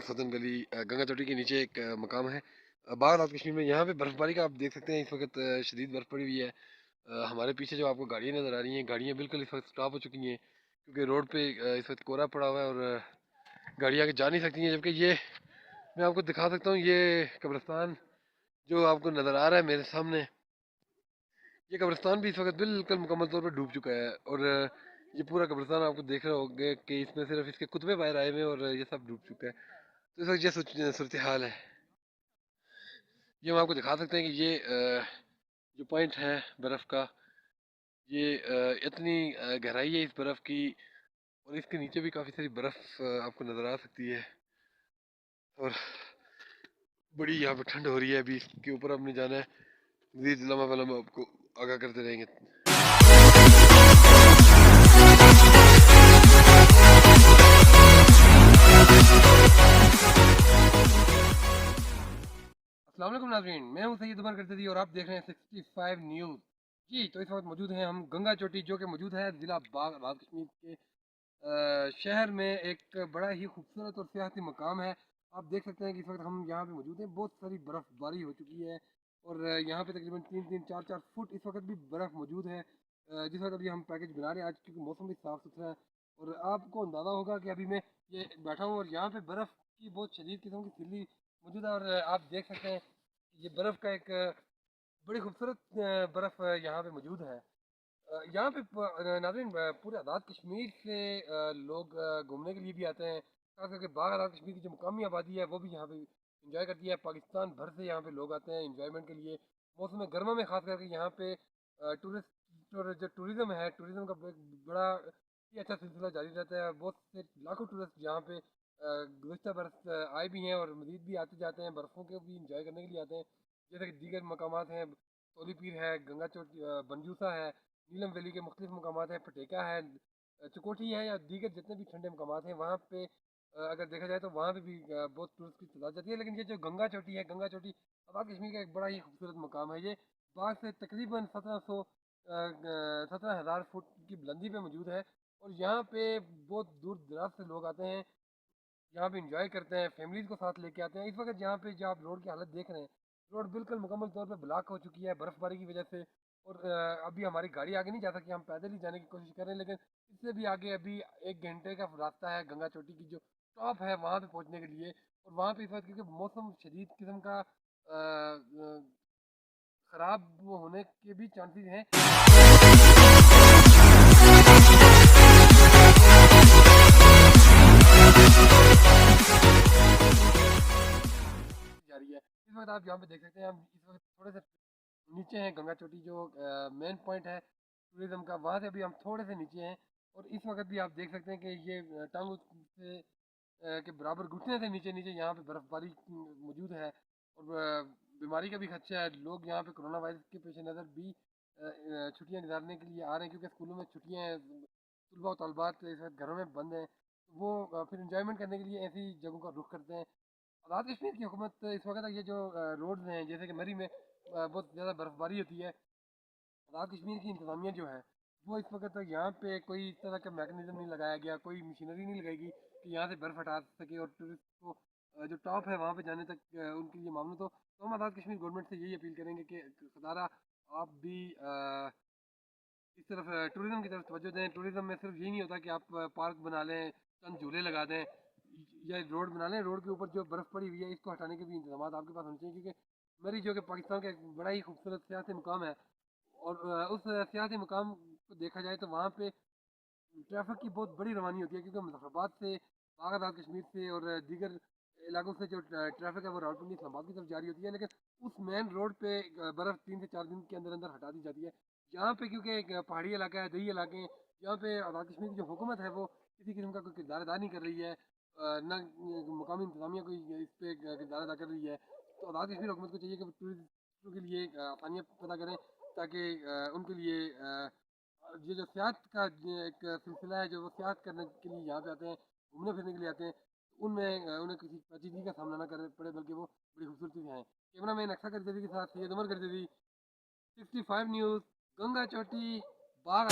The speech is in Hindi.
सदन गली गंगा चोटी के नीचे एक मकाम है बागनाथ कश्मीर में। यहाँ पे बर्फबारी का आप देख सकते हैं, इस वक्त शदीद बर्फ पड़ी हुई है। हमारे पीछे जो आपको गाड़ियाँ नज़र आ रही हैं, गाड़ियाँ बिल्कुल इस वक्त स्टॉप हो चुकी हैं क्योंकि रोड पे इस वक्त कोहरा पड़ा हुआ है और गाड़ियाँ आगे जा नहीं सकती हैं। जबकि ये मैं आपको दिखा सकता हूँ, ये कब्रिस्तान जो आपको नज़र आ रहा है मेरे सामने, ये कब्रिस्तान भी इस वक्त बिल्कुल मुकम्मल तौर पर डूब चुका है। और ये पूरा कब्रिस्तान आपको देख रहे होंगे कि इसमें सिर्फ इसके कुतबे बाहर आए हुए हैं और ये सब डूब चुका है। तो इस वक्त ये सूरत हाल है। ये हम आपको दिखा सकते हैं कि ये जो पॉइंट है बर्फ़ का, ये इतनी गहराई है इस बर्फ़ की, और इसके नीचे भी काफ़ी सारी बर्फ़ आपको नज़र आ सकती है। और बड़ी यहाँ पे ठंड हो रही है, अभी इसके ऊपर हमने जाना है। मज़ीद लम्हा लम्हा आपको आगाह करते रहेंगे। अस्सलाम वालेकुम नाज़रीन, मैं हूँ सैयद उमर करज़ई और आप देख रहे हैं 65 न्यूज़। जी, तो इस वक्त मौजूद हैं हम गंगा चोटी, जो कि मौजूद है ज़िला बाग आज़ाद कश्मीर के शहर में। एक बड़ा ही खूबसूरत और सियाहती मकाम है। आप देख सकते हैं कि इस वक्त हम यहाँ पे मौजूद हैं। बहुत सारी बर्फ़बारी हो चुकी है और यहाँ पे तकरीबन 3-3, 4-4 फुट इस वक्त भी बर्फ़ मौजूद है। जिस वक्त अभी हम पैकेज बना रहे हैं आज, क्योंकि मौसम भी साफ़ सुथरा है और आपको अंदाज़ा होगा कि अभी मैं ये बैठा हूँ और यहाँ पे बर्फ़ की बहुत शदीद किस्म की सिल्ली मौजूद है। और आप देख सकते हैं कि ये बर्फ़ का एक बड़ी खूबसूरत बर्फ़ यहाँ पे मौजूद है। यहाँ पे नाज़रीन पूरे आज़ाद कश्मीर से लोग घूमने के लिए भी आते हैं। खास करके बाग आज़ाद कश्मीर की जो मुकामी आबादी है वो भी यहाँ पे इंजॉय करती है। पाकिस्तान भर से यहाँ पे लोग आते हैं इंजॉयमेंट के लिए। मौसम गर्मा में खास करके यहाँ पे टूरिस्ट और जो टूरिज़्म है, टूरिज़्म का एक बड़ा ही अच्छा सिलसिला जारी रहता है। बहुत से लाखों टूरिस्ट यहाँ पे गुज़श्ता बरस आए भी हैं और मज़ीद भी आते जाते हैं, बर्फ़ों के भी इंजॉय करने के लिए आते हैं। जैसे कि दीगर मकामात हैं, तोली पीर है, गंगा चोटी, बनजूसा है, नीलम वैली के मुख्तलिफ मकामात हैं, पटेका है, चुकोटी है, या दीगर जितने भी ठंडे मकामात हैं वहाँ पे अगर देखा जाए तो वहाँ पे भी बहुत टूरिस्ट की तादाद जाती है। लेकिन ये जो गंगा चोटी है, गंगा चोटी आज़ाद कश्मीर का एक बड़ा ही खूबसूरत मकाम है। ये बाग से तकरीबन 17,000 फुट की बुलंदी पे मौजूद है और यहाँ पे बहुत दूर दराज से लोग आते हैं, यहाँ पे इंजॉय करते हैं, फैमिलीज को साथ लेके आते हैं। इस वक्त यहाँ पे जो आप रोड की हालत देख रहे हैं, रोड बिल्कुल मुकम्मल तौर पे ब्लॉक हो चुकी है बर्फबारी की वजह से। और अभी हमारी गाड़ी आगे नहीं जा सकती, हम पैदल ही जाने की कोशिश कर रहे हैं। लेकिन इससे भी आगे अभी 1 घंटे का रास्ता है गंगा चोटी की जो टॉप है वहाँ पे पहुँचने के लिए। और वहाँ पे इस वक्त क्योंकि मौसम शदीद किस्म का ख़राब होने के भी चांसेस हैं जा रही है। इस वक्त आप यहाँ पे देख सकते हैं, हम इस वक्त थोड़े से नीचे हैं गंगा चोटी जो मेन पॉइंट है टूरिज़्म का, वहाँ से अभी हम थोड़े से नीचे हैं। और इस वक्त भी आप देख सकते हैं कि ये टांगों से के बराबर घुटने से नीचे नीचे यहाँ पे बर्फबारी मौजूद है। और बीमारी का भी खदशा है। लोग यहाँ पे कोरोना वायरस के पेश नज़र भी छुट्टियाँ गुजारने के लिए आ रहे हैं, क्योंकि स्कूलों में छुट्टियाँ हैं, तलबा और तलबात इस वक्त घरों में बंद हैं। तो वो फिर इंजॉयमेंट करने के लिए ऐसी जगहों का रुख करते हैं। आज़ाद कश्मीर की हुकूमत इस वक्त ये जो रोड्स हैं, जैसे कि मरी में बहुत ज़्यादा बर्फबारी होती है, आज़ाद कश्मीर की इंतज़ामिया जो है वो इस वक्त तक यहाँ पे कोई इस तरह का मैकेनिज़्म नहीं लगाया गया, कोई मशीनरी नहीं लगाएगी कि यहाँ से बर्फ़ हटा सके और टूरिस्ट को जो टॉप है वहाँ पे जाने तक उनके लिए मामूल। तो हम आज़ाद कश्मीर गवर्नमेंट से यही अपील करेंगे कि खुदारा आप भी इस तरफ टूरिज़्म की तरफ तवज्जो दें। टूरिज़्म में सिर्फ यही नहीं होता कि आप पार्क बना लें, चंद झूले लगा दें या रोड बना लें। रोड के ऊपर जो बर्फ़ पड़ी हुई है इसको हटाने के भी इंतजाम आपके पास होने चाहिए, क्योंकि मरी जो कि पाकिस्तान का एक बड़ा ही खूबसूरत सियासी मुकाम है। और उस सियासी मुकाम को देखा जाए तो वहाँ पे ट्रैफिक की बहुत बड़ी रवानी होती है, क्योंकि मुजफ्फराबाद से, बागदाद कश्मीर से और दीगर इलाकों से जो ट्रैफिक है वो रावलपिंडी इस्लामाबाद की तरफ जारी होती है। लेकिन उस मेन रोड पे बर्फ़ 3 से 4 दिन के अंदर अंदर हटा दी जाती है। यहाँ पे क्योंकि एक पहाड़ी इलाका है, दही इलाके हैं, यहाँ पे आज़ाद कश्मीर की जो हुकूमत है वो किसी किस्म का कोई किरदार अदा नहीं कर रही है, न मुकामी इंतजामिया कोई इस पर किरदार अदा कर रही है। तो आज़ाद कश्मीर हुकूमत को चाहिए कि वो टूरिस्टों के लिए आसानियाँ पैदा करें, ताकि उनके लिए ये जो सियाहत का एक सिलसिला है, जो वो सियाहत करने के लिए यहाँ पे आते हैं, घूमने फिरने के लिए आते हैं, उनमें उन्हें किसी पेचीदगी का सामना ना करना पड़े, बल्कि वो बड़ी खूबसूरती से आएँ। कैमरा मैन अक्सर करजवी के साथ सैयद उमर करजवी, 65 न्यूज़, गंगा चोटी, बाग।